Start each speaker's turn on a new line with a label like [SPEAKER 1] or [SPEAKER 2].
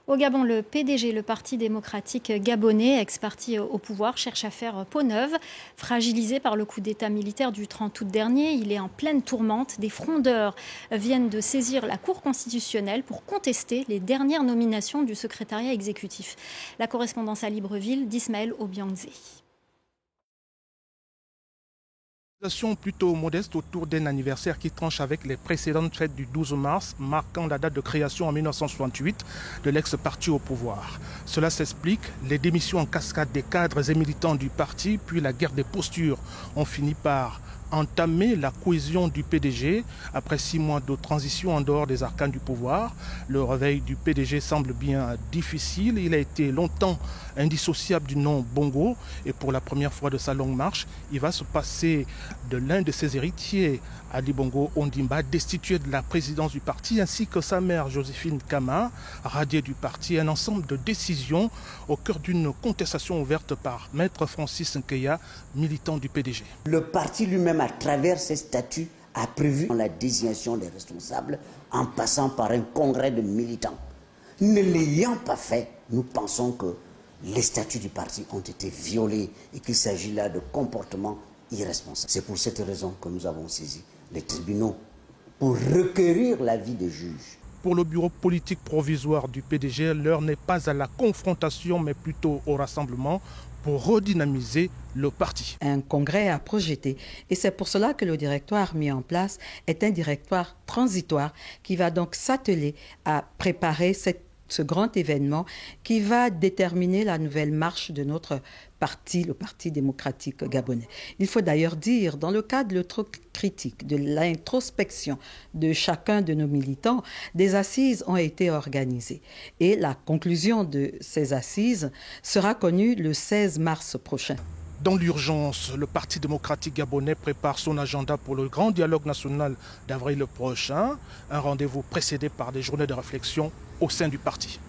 [SPEAKER 1] Au Gabon, le PDG, le Parti démocratique gabonais, ex-parti au pouvoir, cherche à faire peau neuve. Fragilisé par le coup d'État militaire du 30 août dernier, il est en pleine tourmente. Des frondeurs viennent de saisir la Cour constitutionnelle pour contester les dernières nominations du secrétariat exécutif. La correspondance à Libreville d'Ismaël Obiangzé.
[SPEAKER 2] Plutôt modeste autour d'un anniversaire qui tranche avec les précédentes fêtes du 12 mars, marquant la date de création en 1968 de l'ex-parti au pouvoir. Cela s'explique, les démissions en cascade des cadres et militants du parti, puis la guerre des postures ont fini par entamer la cohésion du PDG après 6 mois de transition en dehors des arcanes du pouvoir. Le réveil du PDG semble bien difficile. Il a été longtemps indissociable du nom Bongo et pour la première fois de sa longue marche, il va se passer de l'un de ses héritiers, Ali Bongo Ondimba, destitué de la présidence du parti, ainsi que sa mère Joséphine Kama, radiée du parti. Un ensemble de décisions au cœur d'une contestation ouverte par Maître Francis Nkeya, militant du PDG.
[SPEAKER 3] Le parti lui-même, à travers ses statuts, a prévu la désignation des responsables en passant par un congrès de militants. Ne l'ayant pas fait, nous pensons que les statuts du parti ont été violés et qu'il s'agit là de comportements irresponsables. C'est pour cette raison que nous avons saisi les tribunaux pour requérir l'avis des juges.
[SPEAKER 2] Pour le bureau politique provisoire du PDG, l'heure n'est pas à la confrontation, mais plutôt au rassemblement pour redynamiser le parti.
[SPEAKER 4] Un congrès a projeté et c'est pour cela que le directoire mis en place est un directoire transitoire qui va donc s'atteler à préparer ce grand événement qui va déterminer la nouvelle marche de notre parti, le Parti démocratique gabonais. Il faut d'ailleurs dire, dans le cadre de l'autocritique, de l'introspection de chacun de nos militants, des assises ont été organisées. Et la conclusion de ces assises sera connue le 16 mars prochain.
[SPEAKER 2] Dans l'urgence, le Parti démocratique gabonais prépare son agenda pour le grand dialogue national d'avril prochain, un rendez-vous précédé par des journées de réflexion au sein du parti.